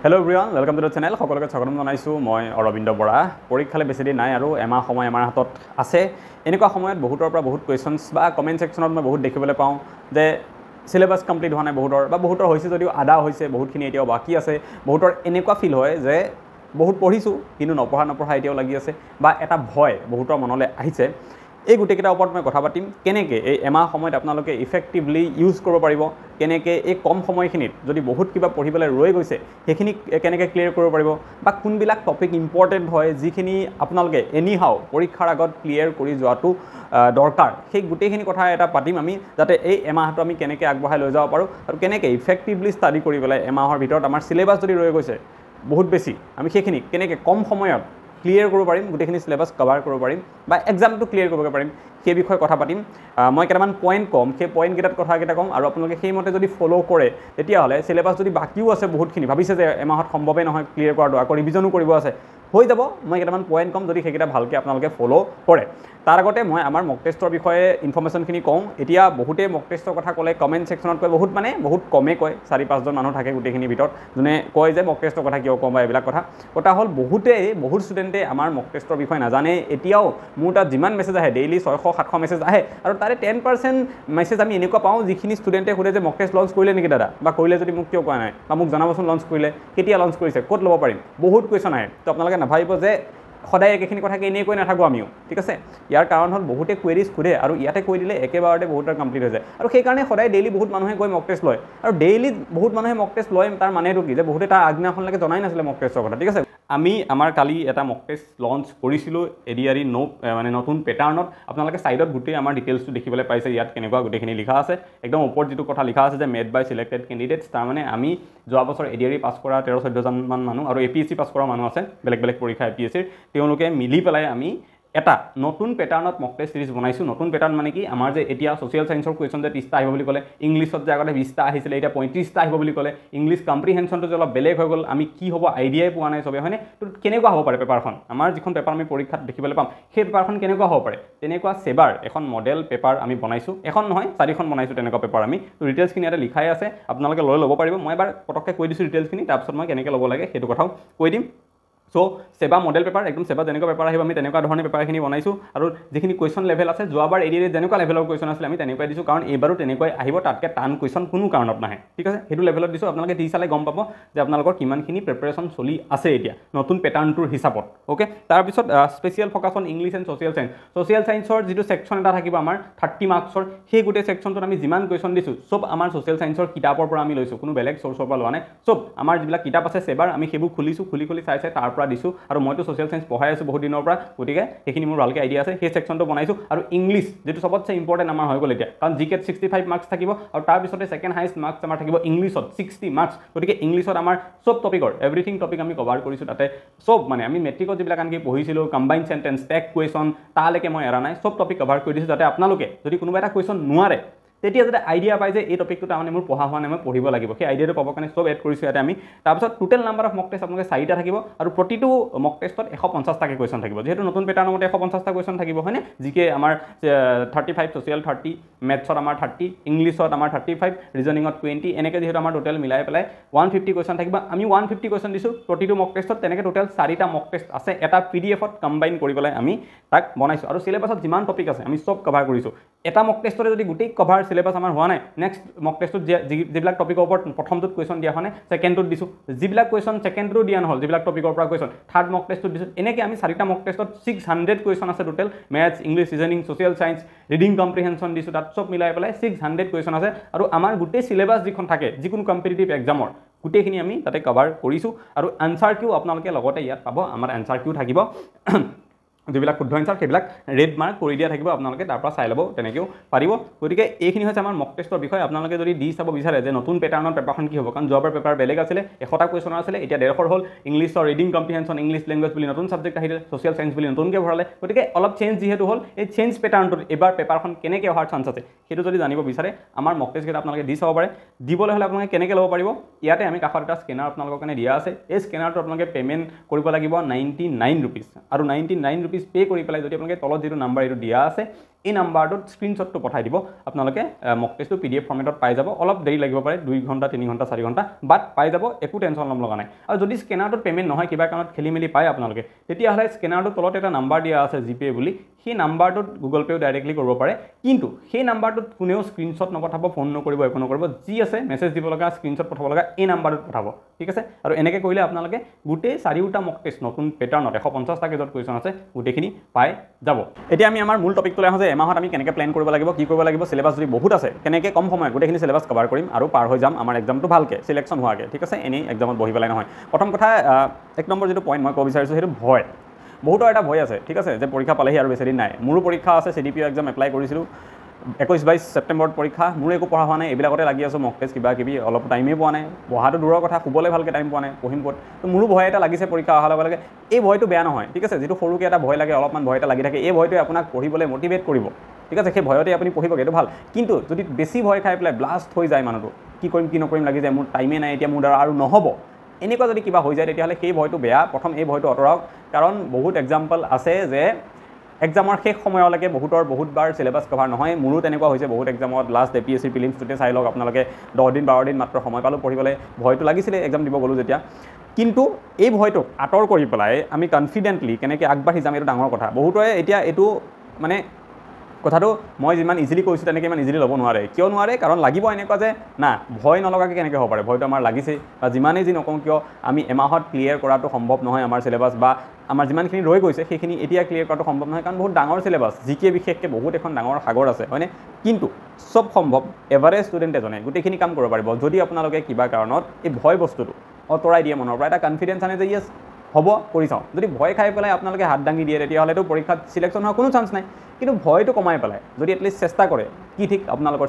Hello everyone, welcome to the channel. সকলোকে স্বাগতম জনাইছো মই অৰবিন্দ বৰা। পৰীক্ষালে বেছি দিন নাই আৰু এমাহ সময় আমাৰ হাতত আছে। এনেকুৱা সময়ত বহুতৰ পৰা বহুত কোৱেশ্চনছ বা কমেন্ট সেকশনত মই বহুত দেখিবলৈ পাওঁ যে সিলেবাস কমপ্লিট হোৱা নাই বহুতৰ হৈছে যদিও আধা হৈছে বহুতখিনি এতিয়াও বাকি আছে। বহুতৰ এনেকুৱা ফিল হয় যে বহুত পঢ়িছো কিন্তু নপঢ়া এতিয়াও লাগি আছে বা এটা ভয় বহুতৰ মনলৈ আহিছে। এই গুটেকেইটাৰ ওপৰত মই কথা পাতিম কেনেকৈ এই এমাহ সময়ত আপোনালোকে ইফেক্টিভলি ইউজ কৰিব পাৰিব, কেনেকৈ এই কম সময়খিনিত যদি বহুত কিবা পঢ়িবলৈ ৰৈ গৈছে সেইখিনি কেনেকৈ ক্লিয়াৰ কৰিব পাৰিব বা কোনবিলাক টপিক ইম্পৰ্টেণ্ট হয় যিখিনি আপোনালোকে এনিহাও পৰীক্ষাৰ আগত ক্লিয়াৰ কৰি যোৱাটো দৰকাৰ, সেই গোটেইখিনি কথা এটা পাতিম আমি, যাতে এই এমাহটো আমি কেনেকৈ আগবঢ়াই লৈ যাব পাৰোঁ আৰু কেনেকৈ ইফেক্টিভলি ষ্টাডি কৰি পেলাই এমাহৰ ভিতৰত আমাৰ সিলেবাস যদি ৰৈ গৈছে বহুত বেছি আমি সেইখিনি কেনেকৈ কম সময়ত ক্লিয়াৰ কৰিব পাৰিম, গোটেইখিনি সিলেবাস কভাৰ কৰিব পাৰিম বা এক্সামটো ক্লিয়াৰ কৰিব পাৰিম সেই বিষয়ে কথা পাতিম। মই কেইটামান পইণ্ট ক'ম, সেই পইণ্টকেইটাত কথাকেইটা ক'ম আৰু আপোনালোকে সেইমতে যদি ফ'ল' কৰে তেতিয়াহ'লে সিলেবাস যদি বাকিও আছে বহুতখিনি ভাবিছে যে এমাহত সম্ভৱেই নহয় ক্লিয়াৰ কৰাটো, আকৌ ৰিভিজনো কৰিব আছে, হৈ যাব। মই কেইটামান পইণ্ট ক'ম, যদি সেইকেইটা ভালকৈ আপোনালোকে ফ'ল' কৰে। তাৰ আগতে মই আমাৰ মক টেষ্টৰ বিষয়ে ইনফৰ্মেশ্যনখিনি কওঁ। এতিয়া বহুতেই মক টেষ্টৰ কথা ক'লে কমেণ্ট ছেকশ্যনত কয়, বহুত কমেই কয়, 4-5জন মানুহ থাকে গোটেইখিনিৰ ভিতৰত যোনে কয় যে মক টেষ্টৰ কথা কিয় কওঁ বা এইবিলাক কথা হ'ল বহুত ষ্টুডেণ্টে আমাৰ মক টেষ্টৰ বিষয়ে নাজানে। এতিয়াও মোৰ তাত যিমান মেছেজ আহে ডেইলি 600-700 মেছেজ আহে আৰু তাৰে 10% মেছেজ আমি এনেকুৱা পাওঁ যিখিনি ষ্টুডেণ্টে সোধে যে মক টেষ্ট লঞ্চ কৰিলে নেকি দাদা, বা কৰিলে যদি মোক কিয় কোৱা নাই বা মোক জনাবচোন লঞ্চ কৰিলে, কেতিয়া লঞ্চ কৰিছে, ক'ত ল'ব পাৰিম, বহুত কুৱেশ্যন আহে। তো আপোনালোকে নাভাবিব যে সদায় একেখিনি কথাকে এনেই কৈ নাথাকোঁ আমিও, ঠিক আছে। ইয়াৰ কাৰণ হ'ল বহুতে কুৱেৰিজ সোধে আৰু ইয়াতে কৈ দিলে একেবাৰতে বহুতৰ কমপ্লিট হৈ যায় আৰু সেইকাৰণে সদায় ডেইলি বহুত মানুহে গৈ মক টেষ্ট লয় আৰু ডেইলি বহুত মানুহে মক টেষ্ট লয়। তাৰ মানেটো কি যে বহুতে তাৰ আগদিনাখনলৈকে জনাই নাছিলে মক টেষ্টৰ কথা, ঠিক আছে। আমি আমাৰ কালি এটা মক টেষ্ট লঞ্চ কৰিছিলোঁ এডিআৰই মানে নতুন পেটাৰ্ণত। আপোনালোকে ছাইডত গোটেই আমাৰ ডিটেইলছটো দেখিবলৈ পাইছে, ইয়াত কেনেকুৱা গোটেইখিনি লিখা আছে। একদম ওপৰত যিটো কথা লিখা আছে যে মেড বাই চিলেক্টেড কেণ্ডিডেটছ, তাৰমানে আমি যোৱা বছৰ এডিআৰই পাছ কৰা 13-14জনমান মানুহ আৰু এপিএছচি পাছ কৰা মানুহ আছে, বেলেগ পৰীক্ষা এপিএছচিৰ, তেওঁলোকে মিলি পেলাই আমি এটা নতুন পেটাৰ্ণত মক টেষ্ট সিৰিজ বনাইছোঁ। নতুন পেটাৰ্ণ মানে কি, আমাৰ যে এতিয়া ছ'চিয়েল ছায়েন্সৰ কুৱেশ্যন যে 30টা আহিব বুলি ক'লে, ইংলিছত যে আগতে 20টা আহিছিলে এতিয়া 35টা আহিব বুলি ক'লে, ইংলিছ কম্প্ৰিহেনশ্যনটো যে অলপ বেলেগ হৈ গ'ল, আমি কি হ'ব আইডিয়াই পোৱা নাই চবে, হয়নে? তো কেনেকুৱা হ'ব পাৰে পেপাৰখন, আমাৰ যিখন পেপাৰ আমি পৰীক্ষাত দেখিবলৈ পাম সেই পেপাৰখন কেনেকুৱা হ'ব পাৰে, তেনেকুৱা সেবাৰ এখন মডেল পেপাৰ আমি বনাইছোঁ। এখন নহয় 4খন বনাইছোঁ তেনেকুৱা পেপাৰ আমি। তো ডিটেইলছখিনি ইয়াতে লিখাই আছে, আপোনালোকে লৈ ল'ব পাৰিব। মই এবাৰ পটককৈ কৈ দিছোঁ ডিটেইলছখিনি, তাৰপিছত মই কেনেকৈ ল'ব লাগে সেইটো কথাও কৈ দিম। সো সেবা মডেল পেপাৰ, একদম সেবা যেনেকুৱা পেপাৰ আহিব আমি তেনেকুৱা ধৰণে পেপাৰখিনি বনাইছোঁ আৰু যিখিনি কুৱেশ্যন লেভেল আছে যোৱাবাৰ এডিআৰই যেনেকুৱা লেভেলৰ কুৱেশ্যন আছিলে আমি তেনেকুৱাই দিছোঁ, কাৰণ এইবাৰো তেনেকুৱাই আহিব, তাতকৈ টান কুৱেশ্যন কোনো কাৰণত নাহে, ঠিক আছে। সেইটো লেভেলত দিছোঁ, আপোনালোকে দি চালে গম পাব যে আপোনালোকৰ কিমানখিনি প্ৰিপাৰেশ্যন চলি আছে এতিয়া নতুন পেটাৰ্ণটোৰ হিচাপত, অ'কে। তাৰপিছত special focus on English and social science. Social ছায়েন্সৰ যিটো ছেকশ্যন এটা থাকিব আমাৰ 30 মাৰ্কছৰ, সেই গোটেই ছেকশ্যনটোত আমি যিমান কুৱেশ্যন দিছোঁ চব আমাৰ ছ'চিয়েল ছায়েন্সৰ কিতাপৰ পৰা আমি লৈছোঁ, কোনো বেলেগ চ'ৰ্চৰ পৰা লোৱা নাই। চব আমাৰ যিবিলাক কিতাপ আছে সেবাৰ আমি সেইবোৰ খুলিছোঁ, খুলি চাই তাৰ পৰা দিছোঁ। আৰু মইতো ছ'চিয়েল ছায়েন্স পঢ়াই আছোঁ বহুত দিনৰ পৰা, গতিকে সেইখিনি মোৰ ভালকৈ আইডিয়া আছে। সেই ছেকশ্যনটো বনাইছোঁ আৰু ইংলিছ যিটো চবতছে ইম্পৰ্টেণ্ট আমাৰ হৈ গ'ল এতিয়া, কাৰণ জিকেত 65 মাৰ্কছ থাকিব আৰু তাৰপিছতে ছেকেণ্ড হাইষ্ট মাৰ্কছ আমাৰ থাকিব ইংলিছত 60 মাৰ্কছ। গতিকে ইংলিছত আমাৰ চব টপিকৰ এভৰিথিং টপিক আমি কভাৰ কৰিছোঁ তাতে। চব মানে আমি মেট্ৰিকত যিবিলাক আনকি পঢ়িছিলোঁ, কম্বাইন চেণ্টেন্স, টেগ কুৱেশ্যন, তালৈকে মই এৰা নাই, চব টপিক কভাৰ কৰি দিছোঁ, যাতে আপোনালোকে যদি কোনোবা এটা কুৱেশ্যন নোৱাৰে তেতিয়া যাতে আইডিয়া পায় যে এই টপিকটো তাৰমানে মোৰ পঢ়া হোৱা নাই, মই পঢ়িব লাগিব, সেই আইডিয়াটো পাবৰ কাৰণে চব এড কৰিছোঁ ইয়াতে আমি। তাৰপিছত total number of mock test আপোনালোকে 4টা থাকিব আৰু প্ৰতিটো মক টেষ্টত 150টাকৈ কুৱেশ্যন থাকিব, যিহেতু নতুন পেটাৰ্ণৰ মতে 150টা কুৱেশ্যন থাকিব, হয়নে? জিকে আমাৰ 35, ছ'চিয়েল 30, মেথছত আমাৰ 30, ইংলিছত আমাৰ 35, ৰিজনিঙত 20, এনেকৈ যিহেতু আমাৰ টোটেল মিলাই পেলাই 150 কুৱেশ্যন থাকিব। আমি 150 কুৱেশ্যন দিছোঁ প্ৰতিটো মক টেষ্টত, তেনেকৈ টোটেল 4টা মক টেষ্ট আছে, এটা পিডিএফত কম্বাইন কৰি পেলাই আমি তাক বনাইছোঁ আৰু চিলেবাছত যিমান টপিক আছে আমি চব কভাৰ কৰিছোঁ। এটা মক টেষ্টতে যদি গোটেই কভাৰ চিলেবাছ আমাৰ হোৱা নাই, নেক্সট মক টেষ্টত যিবিলাক টপিকৰ ওপৰত প্ৰথমটোত কুৱেশ্যন দিয়া হোৱা নাই ছেকেণ্ডটোত দিছোঁ, যিবিলাক কুৱেশ্যন ছেকেণ্ডটো দিয়া নহ'ল, যিবিলাক টপিকৰ পৰা কুৱেশ্যন থাৰ্ড মক টেষ্টত দিছোঁ। এনেকৈ আমি 4টা মক টেষ্টত 600 কুৱেশ্যন আছে total, maths, English, reasoning, social science, reading comprehension দিছোঁ, তাত চব মিলাই পেলাই 600 কুৱেশ্যন আছে আৰু আমাৰ গোটেই চিলেবাছ যিখন থাকে যিকোনো কম্পিটিটিভ এক্সামৰ গোটেইখিনি আমি তাতে কভাৰ কৰিছোঁ আৰু এনচাৰ কিউ আপোনালোকে লগতে ইয়াত পাব। আমাৰ এনচাৰ কিউ থাকিব, যিবিলাক শুদ্ধ এনচাৰ সেইবিলাক ৰেড মাৰ্ক কৰি দিয়া থাকিব, আপোনালোকে তাৰ পৰা চাই ল'ব, তেনেকৈও পাৰিব। গতিকে এইখিনি হৈছে আমাৰ মক টেষ্টৰ বিষয়। আপোনালোকে যদি দি চাব বিচাৰে যে নতুন পেটাৰ্ণৰ পেপাৰখন কি হ'ব, কাৰণ যোৱাবাৰ পেপাৰ বেলেগ আছিলে, 100টা কুৱেশ্যন আছিলে, এতিয়া 150 হ'ল। ইংলিছৰ ৰিডিং কম্প্ৰিহেনশ্যন, ইংলিছ লেংগুৱেজ বুলি নতুন ছাবজেক্ট আহিলে, ছ'চিয়েল ছায়েন্স বুলি নতুনকৈ ভৰালে, গতিকে অলপ চেঞ্জ যিহেতু হ'ল, এই চেঞ্জ পেটাৰ্ণটোত এইবাৰ পেপাৰখন কেনেকৈ অহাৰ চান্স আছে সেইটো যদি জানিব বিচাৰে আমাৰ মক টেষ্টকেইটা আপোনালোকে দি চাব পাৰে। দিবলৈ হ'লে আপোনালোকে কেনেকৈ ল'ব পাৰিব, ইয়াতে আমি কাষত এটা স্কেনাৰ আপোনালোকৰ কাৰণে দিয়া আছে। এই স্কেনাৰটো আপোনালোকে পে'মেণ্ট কৰিব লাগিব 99 ৰুপিজ আৰু 99 ৰুপিজ পে' কৰি পেলাই যদি আপোনালোকে তলত যিটো নাম্বাৰ এইটো দিয়া আছে এই নাম্বাৰটোত স্ক্ৰীনশ্বটটো পঠাই দিব আপোনালোকে মক টেষ্টটো PDF ফৰ্মেটত পাই যাব অলপ দেৰি লাগিব পাৰে 2 ঘণ্টা 3 ঘণ্টা 4 ঘণ্টা বাট পাই যাব একো টেনশ্যন ল'ব লগা নাই আৰু যদি স্কেনাৰটোত পে'মেণ্ট নহয় কিবা কাৰণত খেলি মেলি পায় আপোনালোকে তেতিয়াহ'লে স্কেনাৰটোৰ তলত এটা নাম্বাৰ দিয়া আছে জিপে বুলি সেই নাম্বাৰটোত গুগল পেও ডাইৰেক্টলি কৰিব পাৰে কিন্তু সেই নাম্বাৰটোত কোনেও স্ক্ৰীনশ্বট নপঠাব ফোন নকৰিব একো নকৰিব যি আছে মেছেজ দিব লগা স্ক্ৰীনশ্বট পঠাব লগা এই নাম্বাৰটোত পঠাব ঠিক আছে আৰু এনেকৈ কৰিলে আপোনালোকে গোটেই 4টা মক টেষ্ট নতুন পেটাৰ্ণত 150টা কেজত কুৱেশ্যন আছে গোটেইখিনি পাই যাব এতিয়া আমি আমাৰ মূল টপিকটোলৈ আহোঁ যে এমাহত আমি কেনেকৈ প্লেন কৰিব লাগিব কি কৰিব লাগিব সিলেবাছ যদি বহুত আছে কেনেকৈ কম সময়ত গোটেইখিনি সিলেবাছ কভাৰ কৰিম আৰু পাৰ হৈ যাম আমাৰ এক্সামটো ভালকৈ সিলেকশ্যন হোৱাকৈ ঠিক আছে এনেই এক্সামত বহি পেলাই নহয় প্ৰথম কথা 1 নম্বৰ যিটো পইণ্ট মই ক'ব বিচাৰিছোঁ সেইটো ভয় বহুতৰ এটা ভয় আছে ঠিক আছে যে পৰীক্ষা পালেহি আৰু বেছি দিন নাই মোৰো পৰীক্ষা আছে CDPO এক্সাম এপ্লাই কৰিছিলোঁ 21-22 ছেপ্টেম্বৰত পৰীক্ষা মোৰ একো পঢ়া হোৱা নাই এইবিলাকতে লাগি আছোঁ মক টেষ্ট কিবা কিবি অলপ টাইমেই পোৱা নাই পঢ়াটো দূৰৰ কথা শুবলৈ ভালকৈ টাইম পোৱা নাই পঢ়িম ক'ত তো মোৰো ভয় এটা লাগিছে পৰীক্ষা অহাৰ লগে লগে এই ভয়টো বেয়া নহয় ঠিক আছে যিটো সৰুকৈ এটা ভয় লাগে অলপমান ভয় এটা লাগি থাকে এই ভয়টোৱে আপোনাক পঢ়িবলৈ মটিভেট কৰিব ঠিক আছে সেই ভয়তে আপুনি পঢ়িবগৈ এইটো ভাল কিন্তু যদি বেছি ভয় খাই পেলাই ব্লাষ্ট হৈ যায় মানুহটো কি কৰিম কি নকৰিম লাগি যায় মোৰ টাইমেই নাই এতিয়া মোৰ দ্বাৰা আৰু নহ'ব এনেকুৱা যদি কিবা হৈ যায় তেতিয়াহ'লে সেই ভয়টো বেয়া প্ৰথম এই ভয়টো আঁতৰাওক কাৰণ বহুত এক্সাম্পল আছে যে এক্সামৰ শেষ সময়লৈকে বহুতবাৰ সিলেবাছ কভাৰ নহয় মোৰো তেনেকুৱা হৈছে বহুত এক্সামত লাষ্ট APSC প্ৰিলিমছটোতে চাই লওক আপোনালোকে 10 দিন 12 দিন মাত্ৰ সময় পালোঁ পঢ়িবলৈ ভয়টো লাগিছিলে এক্সাম দিব গ'লোঁ যেতিয়া কিন্তু এই ভয়টোক আঁতৰ কৰি পেলাই আমি কনফিডেণ্টলি কেনেকৈ আগবাঢ়ি যাম এইটো ডাঙৰ কথা বহুতৰে এতিয়া এইটো মানে কথাটো মই যিমান ইজিলি কৈছোঁ তেনেকৈ ইমান ইজিলি ল'ব নোৱাৰে কিয় নোৱাৰে কাৰণ লাগিব এনেকুৱা যে না ভয় নলগাকৈ কেনেকৈ হ'ব পাৰে ভয়টো আমাৰ লাগিছে বা যিমানেই যি নকওঁ কিয় আমি এমাহত ক্লিয়াৰ কৰাটো সম্ভৱ নহয় আমাৰ সিলেবাছ বা আমাৰ যিমানখিনি ৰৈ গৈছে সেইখিনি এতিয়া ক্লিয়াৰ কৰাটো সম্ভৱ নহয় কাৰণ বহুত ডাঙৰ সিলেবাছ জিকে বিশেষকৈ বহুত এখন ডাঙৰ সাগৰ আছে হয়নে কিন্তু চব সম্ভৱ এভাৰেজ ষ্টুডেণ্ট এজনে গোটেইখিনি কাম কৰিব পাৰিব যদি আপোনালোকে কিবা কাৰণত এই ভয় বস্তুটো আঁতৰাই দিয়ে মনৰ পৰা এটা কনফিডেঞ্চ আনে যে ইয়েছ হ'ব কৰি চাওঁ যদি ভয় খাই পেলাই আপোনালোকে হাত দাঙি দিয়ে তেতিয়াহ'লেতো পৰীক্ষাত সিলেকশ্যন হোৱাৰ কোনো চান্স নাই কিন্তু ভয়টো কমাই পেলাই যদি এটলিষ্ট চেষ্টা কৰে কি ঠিক আপোনালোকৰ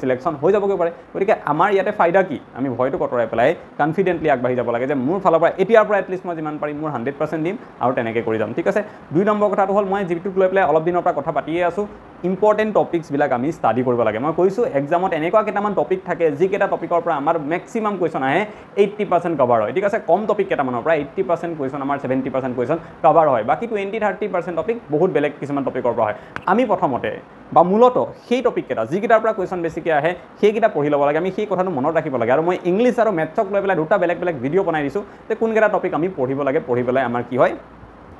সিলেকশ্যন হৈ যাবগৈ পাৰে গতিকে আমাৰ ইয়াতে ফাইদা কি আমি ভয়টো আঁতৰাই পেলাই কনফিডেণ্টলি আগবাঢ়ি যাব লাগে যে মোৰ ফালৰ পৰা এতিয়াৰ পৰা এটলিষ্ট মই যিমান পাৰিম মোৰ 100% দিম আৰু তেনেকৈ কৰি যাম ঠিক আছে 2 নম্বৰ কথাটো হ'ল মই যিটোক লৈ পেলাই অলপ দিনৰ পৰা কথা পাতিয়ে আছোঁ ইম্পৰ্টেণ্ট টপিকছবিলাক আমি ষ্টাডি কৰিব লাগে মই কৈছোঁ এক্সামত এনেকুৱা কেইটামান টপিক থাকে যিকেইটা টপিকৰ পৰা আমাৰ মেক্সিমাম কুৱেশ্যন আহে 80% কভাৰ হয় ঠিক আছে কম টপিক কেইটামানৰ পৰা 80% কুৱেশ্যন আমাৰ 70% কুৱেশ্যন কভাৰ হয় বাকী 20-30% টপিক বহুত বেলেগ কিছুমান টপিকৰ পৰা হয় আমি প্ৰথমতে বা মূলত সেই টপিককেইটা যিকেইটাৰ পৰা কুৱেশ্যন বেছিকৈ আহে সেইকেইটা পঢ়ি ল'ব লাগে আমি সেই কথাটো মনত ৰাখিব লাগে আৰু মই ইংলিছ আৰু মেথছক লৈ পেলাই 2টা বেলেগ বেলেগ ভিডিঅ' বনাই দিছোঁ যে কোনকেইটা টপিক আমি পঢ়িব লাগে পঢ়ি পেলাই আমাৰ কি হয়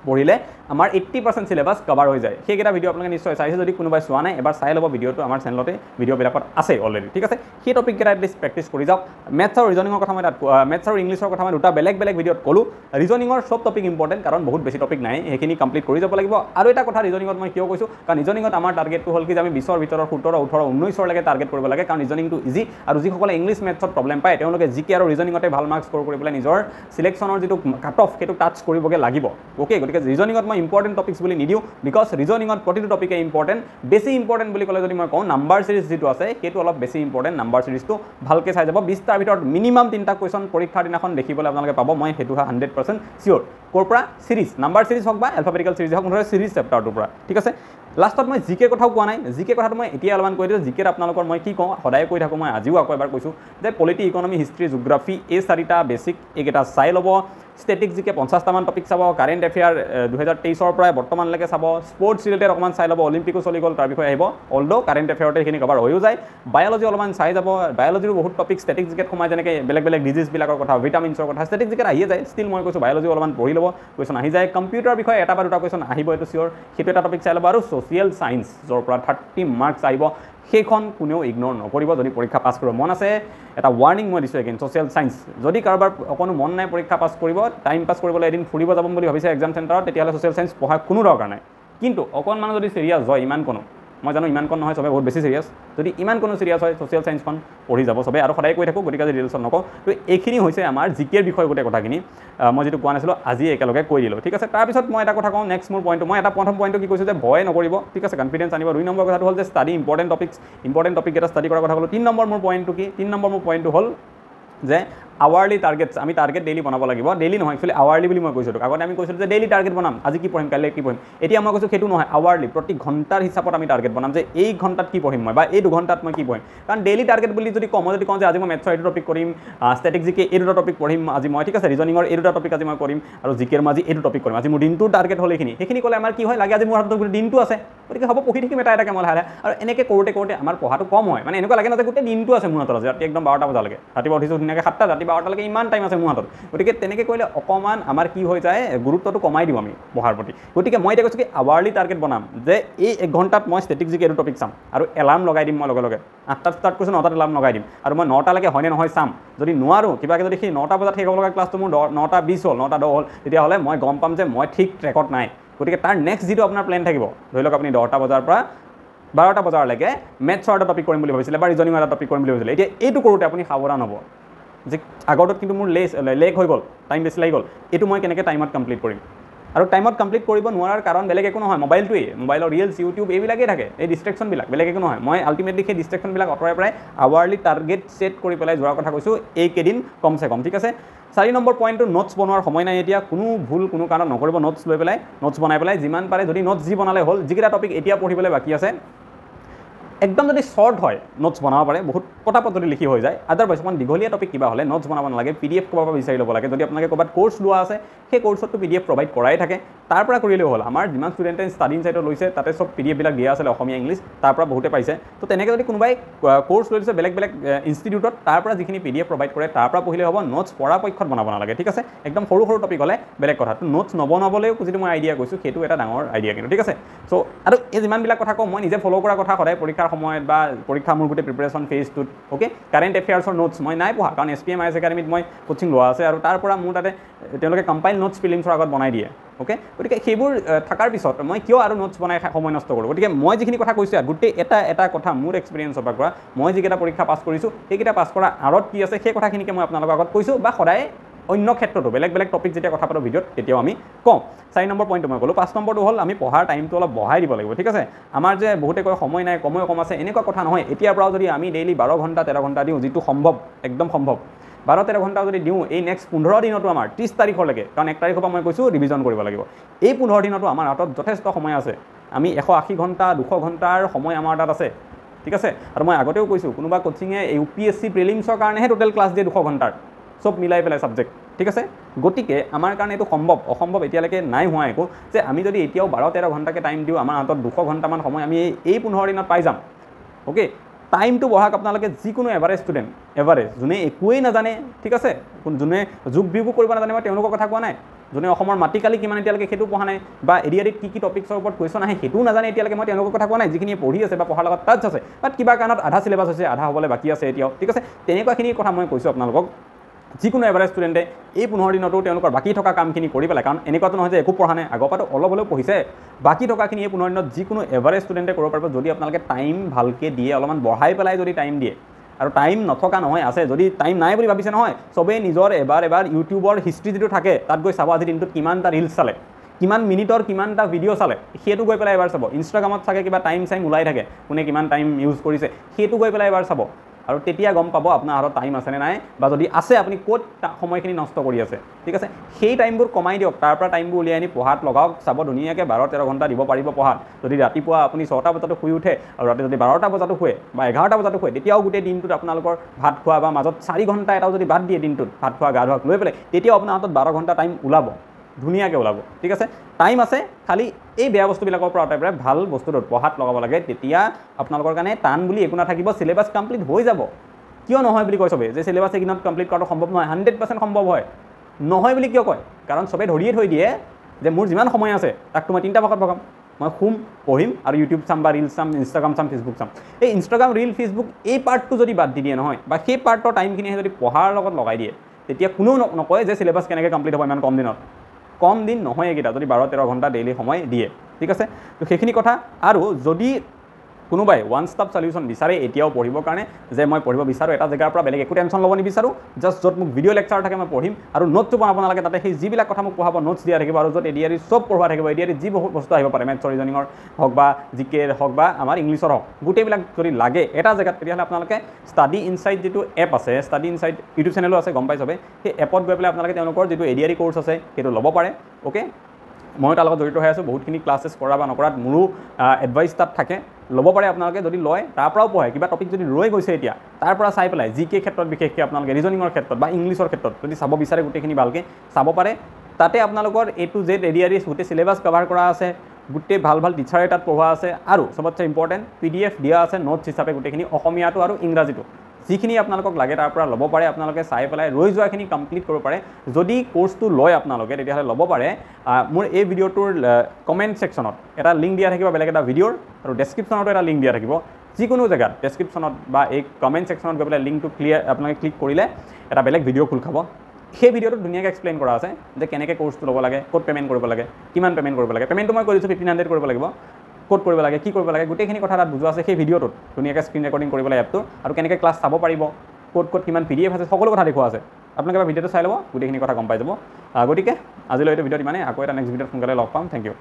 পঢ়িলে আমাৰ 80% সিলেবাছ কভাৰ হৈ যায় সেইকেইটা ভিডিঅ' আপোনালোকে নিশ্চয় চাইছে যদি কোনোবাই চোৱা নাই এবাৰ চাই ল'ব ভিডিঅ'টো আমাৰ চেনেলতে ভিডিঅ'বিলাকত আছে অলৰেডি ঠিক আছে সেই টপিককেইটা এটলিষ্ট প্ৰেক্টিছ কৰি যাওক মেথছ আৰু ৰিজনিঙৰ কথা মই তাত মেথছ আৰু ইংলিছৰ কথা মই 2টা বেলেগ বেলেগ ভিডিঅ'ত ক'লোঁ ৰিজনিঙৰ চব টপিক ইম্পৰ্টেণ্ট কাৰণ বহুত বেছি টপিক নাই সেইখিনি কমপ্লিট কৰি যাব লাগিব আৰু এটা কথা ৰিজনিঙত মই কিয় কৈছোঁ কাৰণ ৰিজনিঙত আমাৰ টাৰ্গেটটো হ'ল কি যে আমি 20ৰ ভিতৰত 17 18 19লৈকে টাৰ্গেট কৰিব লাগে কাৰণ ৰিজনিংটো ইজি আৰু যিসকলে ইংলিছ মেথছত প্ৰব্লেম পায় তেওঁলোকে জিকে আৰু ৰিজনিঙতে ভাল মাৰ্কছ স্ক'ৰ কৰি পেলাই নিজৰ সিলেকশ্যনৰ যিটো কাট অফ সেইটো টাচ কৰিবগৈ লাগিব অ'কে গতিকে ৰিজনিঙত মই ইম্পৰ্টেণ্ট টপিকছ বুলি নিদিওঁ বিকজ ৰিজনিঙত প্ৰতিটো টপিকে ইম্পৰ্টেণ্ট বেছি ইম্পৰ্টেণ্ট বুলি ক'লে যদি মই কওঁ নাম্বাৰ সিৰিজ যিটো আছে সেইটো অলপ বেছি ইম্পৰ্টেণ্ট নাম্বাৰ সিৰিজটো ভালকৈ চাই যাব 20টাৰ ভিতৰত মিনিমাম 3টা কুৱেশ্যন পৰীক্ষাৰ দিনাখন দেখিবলৈ আপোনালোকে পাব মই সেইটো 100% চিয়'ৰ ক'ৰ পৰা সিৰিজ নাম্বাৰ সিৰিজ হওক বা এলফাবেটিকেল সিৰিজ হওক মুঠতে সিৰিজ চেপ্টাৰটোৰ পৰা ঠিক আছে লাষ্টত মই জিকে কথাও কোৱা নাই জিকে কথাটো মই এতিয়া অলপমান কৈ দিছোঁ জিকেত আপোনালোকৰ মই কি কওঁ সদায় কৈ থাকোঁ মই আজিও আকৌ এবাৰ কৈছোঁ যে পলিটি ইকনমি হিষ্ট্ৰী জিঅ'গ্ৰাফী এই 4টা বেছিক এইকেইটা চাই ল'ব ষ্টেটিক জিকে 50টামান টপিক চাব কাৰেণ্ট এফেয়াৰ 2023ৰ পৰাই বৰ্তমানলৈকে চাব স্পৰ্টছ ৰিলেটেড অকণমান চাই ল'ব অলিম্পিকো চলি গ'ল তাৰ বিষয়ে আহিব অলদো কাৰেণ্ট এফেয়াৰতে সেইখিনি কভাৰ হৈও যায় বায়'লজি অলপমান চাই যাব বায়'লজিৰো বহুত টপিক ষ্টেটিক জিকেট সোমাই যেনেকৈ বেলেগ বেলেগ ডিজিজবিলাকৰ কথা ভিটামিনছৰ কথা ষ্টেটিক জিকেট আহিয়ে যায় ষ্টিল মই কৈছোঁ বায়'লজি অলপমান পঢ়ি ল'ব কুৱেশ্যন আহি যায় কম্পিউটাৰ বিষয়ে এটা বা দুটা কুৱেশ্যন আহিব এইটো চিয়'ৰ সেইটো এটা টপিক চাই ল'ব আৰু ছ'চিয়েল ছায়েন্স য'ৰ পৰা 30 মাৰ্কছ আহিব সেইখন কোনেও ইগন'ৰ নকৰিব যদি পৰীক্ষা পাছ কৰিব মন আছে এটা ৱাৰ্ণিং মই দিছোঁ এগেইন ছ'চিয়েল ছায়েন্স যদি কাৰোবাৰ অকণো মন নাই পৰীক্ষা পাছ কৰিব টাইম পাছ কৰিবলৈ এদিন ফুৰিব যাম বুলি ভাবিছে এক্সাম চেণ্টাৰত তেতিয়াহ'লে ছ'চিয়েল ছায়েন্স পঢ়াৰ কোনো দৰকাৰ নাই কিন্তু অকণমান যদি চিৰিয়াছ হয় ইমান কোনো মই জানো ইমানকণ নহয় চবে বহুত বেছি চিৰিয়াছ যদি ইমান কোনো চিৰিয়াছ হয় ছ'চিয়েল ছায়েন্সখন পঢ়ি যাব চবে আৰু সদায় কৈ থাকোঁ গতিকে আজি ডিটেইলছত নকওঁ তো এইখিনি হৈছে আমাৰ জিকেৰ বিষয়ে গোটেই কথাখিনি মই যিটো কোৱা নাছিলোঁ আজি একেলগে কৈ দিলোঁ ঠিক আছে তাৰপিছত মই এটা কথা কওঁ নেক্সট মোৰ পইণ্টটো মই এটা প্ৰথম পইণ্টটো কি কৈছোঁ যে ভয় নকৰিব ঠিক আছে কনফিডেঞ্চ আনিব 2 নম্বৰ কথাটো হ'ল যে ষ্টাডি ইম্পৰ্টেণ্ট টপিক এটা ষ্টাডি কৰাৰ কথা ক'লোঁ 3 নম্বৰ মোৰ পইণ্টটো কি 3 নম্বৰ মোৰ পইণ্টটো হ'ল যে আৱাৰলি টাৰ্গেটছ আমি টাৰ্গেট ডেইলি বনাব লাগিব ডেইলি নহয় একচুৱেলি আৱাৰলি বুলি মই কৈছোঁ আগতে আমি কৈছিলোঁ যে ডেইলি টাৰ্গেট বনাম আজি কি পঢ়িম কাইলৈ কি পঢ়িম এতিয়া মই কৈছোঁ সেইটো নহয় আৱাৰলি প্ৰতি ঘণ্টাৰ হিচাপত আমি টাৰ্গেট বনাম যে এই ঘণ্টাত কি পঢ়িম মই বা এই 2 ঘণ্টাত মই কি পঢ়িম কাৰণ ডেইলি টাৰ্গেট বুলি যদি কওঁ যে আজি মই মেথছৰ এইটো টপিক কৰিম ষ্টেটিক জিকে এই 2টা টপিক পঢ়িম আজি মই ঠিক আছে ৰিজনিঙৰ এই 2টা টপিক আজি মই কৰিম আৰু জিকেৰ মই আজি এইটো টপিক কৰিম আজি মোৰ দিনটোৰ টাৰ্গেট হ'ল সেইখিনি ক'লে আমাৰ কি হয় লাগে আজি মোৰ হাতত গোটেই দিনটো আছে গতিকে হ'ব পঢ়ি থাকিম এটাকে মই লাহে আৰু এনেকৈ কৰোঁতে আমাৰ পঢ়াটো কম হয় মানে এনেকুৱা লাগে না যে গোটেই দিনটো আছে মোৰ হাতত আজি ৰাতি একদম 12টা বজালৈকে ৰাতিপুৱা উঠিছোঁ ধুনীয়াকৈ 7টা ৰাতি 12টালৈকে ইমান টাইম আছে মোৰ হাতত গতিকে তেনেকৈ কৰিলে অকণমান আমাৰ কি হৈ যায় গুৰুত্বটো কমাই দিওঁ আমি পঢ়াৰ প্ৰতি গতিকে মই এতিয়া কৈছোঁ কি আৱাৰলি টাৰ্গেট বনাম যে এই 1 ঘণ্টাত মই ষ্টেটিক জিকে এইটো টপিক চাম আৰু এলাৰ্ম লগাই দিম মই লগে 8টাত ষ্টাৰ্ট কৰিছোঁ 9টাত এলাৰ্ম লগাই দিম আৰু মই 9টালৈকে হয়নে নহয় চাম যদি নোৱাৰোঁ কিবাকৈ যদি সেই 9টা বজাত শেষ হ'ব লগা ক্লাছটো মোৰ 9টা 20 হ'ল 9টা 10 হ'ল তেতিয়াহ'লে মই গম পাম যে মই ঠিক ট্ৰেকত নাই গতিকে তাৰ নেক্সট যিটো আপোনাৰ প্লেন থাকিব ধৰি লওক আপুনি 10টা বজাৰ পৰা 12টা বজালৈকে মেথছৰ এটা টপিক কৰিম বুলি ভাবিছিলে বা ৰিজনিঙৰ এটা টপিক কৰিম বুলি ভাবিছিলে এতিয়া এইটো কৰোঁতে আপুনি সাৱধান হ'ব যে আগৰটোত কিন্তু মোৰ লেগ হৈ গ'ল টাইম বেছি লাগি গ'ল এইটো মই কেনেকৈ টাইমত কমপ্লিট কৰিম আৰু টাইমত কমপ্লিট কৰিব নোৱাৰাৰ কাৰণ বেলেগ একো নহয় মোবাইলটোৱেই মোবাইলৰ ৰিলছ ইউটিউব এইবিলাকেই থাকে এই ডিষ্ট্ৰেকশ্যনবিলাক বেলেগ একো নহয় মই আল্টিমেটলি সেই ডিষ্ট্ৰেকশ্যনবিলাক আঁতৰাই পেলাই আৱাৰলি টাৰ্গেট ছেট কৰি পেলাই যোৱাৰ কথা কৈছোঁ এইকেইদিন কমচে কম ঠিক আছে 4 নম্বৰ পইণ্টটো নোটছ বনোৱাৰ সময় নাই এতিয়া কোনো ভুল কোনো কাৰণত নকৰিব নোটছ লৈ পেলাই নোটছ বনাই পেলাই যিমান পাৰে যদি নোটছ যি বনালে হ'ল যিকেইটা টপিক এতিয়া পঢ়িবলৈ বাকী আছে একদম যদি শৰ্ট হয় নোটছ বনাব পাৰে বহুত পটাপট যদি লিখি হৈ যায় আদাৰৱাইজ অকণমান দীঘলীয়া টপিক কিবা হ'লে নোটছ বনাব নালাগে PDF ক'ৰবাৰ পৰা বিচাৰি ল'ব লাগে যদি আপোনালোকে ক'ৰবাত কোৰ্চ লোৱা আছে সেই কোৰ্চতটো PDF প্ৰভাইড কৰাই থাকে তাৰ পৰা কৰিলেও হ'ল আমাৰ যিমান ষ্টুডেণ্টে ষ্টাডি ইনচাইটত লৈছে তাতে চব PDF বিলাক দিয়া আছিলে অসমীয়া ইংলিছ তাৰ পৰা বহুতে পাইছে তো তেনেকৈ যদি কোনোবাই কোৰ্চ লৈছে বেলেগ ইনষ্টিটিউটত তাৰ পৰা যিখিনি PDF প্ৰভাইড কৰে তাৰ পৰা পঢ়িলে হ'ব নোটছ পৰাপক্ষত বনাব নালাগে ঠিক আছে একদম সৰু টপিক হ'লে বেলেগ কথা তো নোটছ নবনাবলৈও যিটো মই আইডিয়া কৈছোঁ সেইটো এটা ডাঙৰ আইডিয়া কিন্তু ঠিক আছে চ' আৰু এই যিমানবিলাক কথা কওঁ মই নিজে ফ'ল' কৰা কথা সদায় পৰীক্ষাৰ সময়ত বা পৰীক্ষা মোৰ গোটেই প্ৰিপেৰেশ্যন ফেজটোত অ'কে কাৰেণ্ট এফেয়াৰ্ছৰ নোটছ মই নাই পঢ়া কাৰণ SPM IAS একাডেমীত মই কোচিং লোৱা আছে আৰু তাৰ পৰা মোৰ তাতে তেওঁলোকে কম্পাইল নোটছ ফিলিংছৰ আগত বনাই দিয়ে অ'কে গতিকে সেইবোৰ থকাৰ পিছত মই কিয় আৰু নোটছ বনাই সময় নষ্ট কৰোঁ গতিকে মই যিখিনি কথা কৈছোঁ গোটেই এটা কথা মোৰ এক্সপিৰিয়েঞ্চৰ পৰা মই যিকেইটা পৰীক্ষা পাছ কৰিছোঁ সেইকেইটা পাছ কৰা আঁৰত কি আছে সেই কথাখিনিকে মই আপোনালোকৰ আগত কৈছোঁ বা সদায় অন্য ক্ষেত্ৰতো বেলেগ টপিক যেতিয়া কথা পাতোঁ ভিডিঅ'ত তেতিয়াও আমি কওঁ 4 নম্বৰ পইণ্টটো মই ক'লোঁ 5 নম্বৰটো হ'ল আমি পঢ়াৰ টাইমটো অলপ বঢ়াই দিব লাগিব ঠিক আছে আমাৰ যে বহুতে কয় সময় নাই কম আছে এনেকুৱা কথা নহয় এতিয়াৰ পৰাও যদি আমি ডেইলি 12 ঘণ্টা 13 ঘণ্টা দিওঁ যিটো সম্ভৱ একদম সম্ভৱ 12-13 ঘণ্টা যদি দিওঁ এই নেক্সট 15 দিনতো আমাৰ 30 তাৰিখলৈকে কাৰণ 1 তাৰিখৰ পৰা মই কৈছোঁ ৰিভিজন কৰিব লাগিব এই 15 দিনতো আমাৰ হাতত যথেষ্ট সময় আছে আমি 180 ঘণ্টা 200 ঘণ্টাৰ সময় আমাৰ তাত আছে ঠিক আছে আৰু মই আগতেও কৈছোঁ কোনোবা কোচিঙে UPSC প্ৰিলিমছৰ কাৰণেহে টোটেল ক্লাছ দিয়ে 200 ঘণ্টাৰ সব মিলাই পেলাই সাবজেক্ট ঠিক আছে গতিকে আমাৰ কাৰণে এইটো সম্ভৱ অসম্ভৱ এতিয়ালৈকে নাই হোৱা একো যে আমি যদি এতিয়াও 12-13 ঘণ্টাকে টাইম দিওঁ আমাৰ হাতত 200 ঘণ্টামান সময় আমি এই 15 দিনত পাই যাম অ'কে টাইমটো বঢ়াক আপোনালোকে যিকোনো এভাৰেজ ষ্টুডেণ্ট এভাৰেজ যোনে একোৱেই নাজানে ঠিক আছে যোনে যোগ বিয়োগো কৰিব নাজানে মই তেওঁলোকৰ কথা কোৱা নাই যোনে অসমৰ মাটিকালি কিমান এতিয়ালৈকে সেইটো পঢ়া নাই বা এৰিয়াত কি টপিকছৰ ওপৰত কুৱেশ্যন আহে সেইটোও নাজানে এতিয়ালৈকে মই তেওঁলোকৰ কথা কোৱা নাই যিখিনি পঢ়ি আছে বা পঢ়াৰ লগত টাচ আছে বাট কিবা কাৰণত আধা চিলেবাছ হৈছে আধা হ'বলৈ বাকী আছে এতিয়াও ঠিক আছে তেনেকুৱাখিনি কথা মই কৈছোঁ আপোনালোকক যিকোনো এভাৰেজ ষ্টুডেণ্টে এই 15 দিনতো তেওঁলোকৰ বাকী থকা কামখিনি কৰি পেলাই কাৰণ এনেকুৱাতো নহয় যে একো পঢ়া নাই আগৰ পৰাতো অলপ হ'লেও পঢ়িছে বাকী থকাখিনি এই 15 দিনত যিকোনো এভাৰেজ ষ্টুডেণ্টে কৰিব পাৰিব যদি আপোনালোকে টাইম ভালকৈ দিয়ে অলপমান বঢ়াই পেলাই যদি টাইম দিয়ে আৰু টাইম নথকা নহয় আছে যদি টাইম নাই বুলি ভাবিছে নহয় চবেই নিজৰ এবাৰ ইউটিউবৰ হিষ্ট্ৰী যিটো থাকে তাত গৈ চাব আজি দিনটোত কিমানটা ৰিলছ চালে কিমান মিনিটৰ কিমানটা ভিডিঅ' চালে সেইটো গৈ পেলাই এবাৰ চাব ইনষ্টাগ্ৰামত চাগে কিবা টাইম ওলাই থাকে কোনে কিমান টাইম ইউজ কৰিছে সেইটো গৈ পেলাই এবাৰ চাব আৰু তেতিয়া গম পাব আপোনাৰ হাতত টাইম আছেনে নাই বা যদি আছে আপুনি ক'ত সময়খিনি নষ্ট কৰি আছে ঠিক আছে সেই টাইমবোৰ কমাই দিয়ক তাৰ পৰা টাইমবোৰ উলিয়াই আনি পঢ়াত লগাওক চাব ধুনীয়াকৈ 12-13 ঘণ্টা দিব পাৰিব পঢ়াত যদি ৰাতিপুৱা আপুনি 6টা বজাতো শুই উঠে আৰু ৰাতি যদি 12টা বজাতো শুৱে বা 11টা বজাতো শুৱে তেতিয়াও গোটেই দিনটোত আপোনালোকৰ ভাত খোৱা বা মাজত 4 ঘণ্টা এটাও যদি বাদ দিয়ে দিনটোত ভাত খোৱা গা ধোৱাক লৈ পেলাই তেতিয়াও আপোনাৰ হাতত 12 ঘণ্টা টাইম ওলাব ধুনীয়াকৈ ওলাব ঠিক আছে টাইম আছে খালি এই বেয়া বস্তুবিলাকৰ পৰা আঁতৰাই ভাল বস্তুটোত পঢ়াত লগাব লাগে তেতিয়া আপোনালোকৰ কাৰণে টান বুলি একো নাথাকিব চিলেবাছ কমপ্লিট হৈ যাব কিয় নহয় বুলি কয় চবেই যে চিলেবাছ এদিনত কমপ্লিট কৰাটো সম্ভৱ নহয় 100% সম্ভৱ হয় নহয় বুলি কিয় কয় কাৰণ চবেই ধৰিয়ে থৈ দিয়ে যে মোৰ যিমান সময় আছে তাকতো মই 3টা ভাগত ভগাম মই শুম পঢ়িম আৰু ইউটিউব চাম বা ৰিলছ চাম ইনষ্টাগ্ৰাম চাম ফেচবুক চাম এই ইনষ্টাগ্ৰাম ৰিল ফেচবুক এই পাৰ্টটো যদি বাদ দি দিয়ে নহয় বা সেই পাৰ্টৰ টাইমখিনি যদি পঢ়াৰ লগত লগাই দিয়ে তেতিয়া কোনেও নকয় যে চিলেবাছ কেনেকৈ কমপ্লিট হ'ব ইমান কম দিনত কম দিন নহয় এইকেইটা যদি 12-13 ঘণ্টা ডেইলি সময় দিয়ে ঠিক আছে তো সেইখিনি কথা আৰু যদি কোনোবাই ওৱান ষ্টপ সলিউশ্যন বিচাৰে এতিয়াও পঢ়িবৰ কাৰণে যে মই পঢ়িব বিচাৰোঁ এটা জেগাৰ পৰা বেলেগ একো টেনশ্যন ল'ব নিবিচাৰোঁ জাষ্ট য'ত মোক ভিডিঅ' লেকচাৰ থাকে মই পঢ়িম আৰু নোটটো বনাব নালাগে তাতে সেই যিবিলাক কথা মোক পঢ়াব নোটছ দিয়া থাকিব আৰু য'ত এডিআৰি চব পঢ়োৱা থাকিব এডিআৰি যি বহুত বস্তু আহিব পাৰে মেথছৰ ৰিজনিঙৰ হওক বা জিকেৰ হওক বা আমাৰ ইংলিছৰ হওক গোটেইবিলাক যদি লাগে এটা জেগাত তেতিয়াহ'লে আপোনালোকে ষ্টাডি ইনচাইট যিটো এপ আছে ষ্টাডি ইনচাইট ইউটিউব চেনেলো আছে গম পাই চবে সেই এপত গৈ পেলাই আপোনালোকে তেওঁলোকৰ যিটো এডিআৰি কোৰ্চ আছে সেইটো ল'ব পাৰে অ'কে মই তাৰ লগত জড়িত হৈ আছোঁ বহুতখিনি ক্লাছেছ কৰা বা নকৰাত মোৰো এডভাইচ তাত থাকে ল'ব পাৰে আপোনালোকে যদি লয় তাৰ পৰাও পঢ়ে কিবা টপিক যদি ৰৈ গৈছে এতিয়া তাৰ পৰা চাই পেলাই জিকে ক্ষেত্ৰত বিশেষকৈ আপোনালোকে ৰিজনিঙৰ ক্ষেত্ৰত বা ইংলিছৰ ক্ষেত্ৰত যদি চাব বিচাৰে গোটেইখিনি ভালকৈ চাব পাৰে তাতে আপোনালোকৰ A to Z এডিআৰি গোটেই চিলেবাছ কভাৰ কৰা আছে গোটেই ভাল ভাল টিচাৰে তাত পঢ়োৱা আছে আৰু চবতছে ইম্পৰ্টেণ্ট PDF দিয়া আছে নোটছ হিচাপে গোটেইখিনি অসমীয়াটো আৰু ইংৰাজীটো যিখিনি আপোনালোকক লাগে তাৰ পৰা ল'ব পাৰে আপোনালোকে চাই পেলাই ৰৈ যোৱাখিনি কমপ্লিট কৰিব পাৰে যদি কোৰ্চটো লয় আপোনালোকে তেতিয়াহ'লে ল'ব পাৰে মোৰ এই ভিডিঅ'টোৰ কমেণ্ট ছেকশ্যনত এটা লিংক দিয়া থাকিব বেলেগ এটা ভিডিঅ'ৰ আৰু ডেছক্ৰিপশ্যনতো এটা লিংক দিয়া থাকিব যিকোনো জেগাত ডেছক্ৰিপশ্যনত বা এই কমেণ্ট ছেকশ্যনত গৈ পেলাই লিংকটো আপোনালোকে ক্লিক কৰিলে এটা বেলেগ ভিডিঅ' খোল খাব সেই ভিডিঅ'টোত ধুনীয়াকৈ এক্সপ্লেইন কৰা আছে যে কেনেকৈ কোৰ্চটো ল'ব লাগে ক'ত পে'মেণ্ট কৰিব লাগে কিমান পে'মেণ্ট কৰিব লাগে পে'মেণ্টটো মই কৰিছোঁ 1500 কৰিব লাগিব ক'ত কৰিব লাগে কি কৰিব লাগে গোটেইখিনি কথা তাত বুজোৱা আছে সেই ভিডিঅ'টোত ধুনীয়াকৈ স্ক্ৰীন ৰেকৰ্ডিং কৰিব লাগে এপটো আৰু কেনেকৈ ক্লাছ চাব পাৰিব ক'ত কিমান PDF আছে সকলো কথা দেখুওৱা আছে আপোনালোকে ভিডিঅ'টো চাই ল'ব গোটেইখিনি কথা গম পাই যাব গতিকে আজিলৈ এইটো ভিডিঅ'ত ইমানেই আকৌ এটা নেক্সট ভিডিঅ'ত সোনকালে লগ পাম থেংক ইউ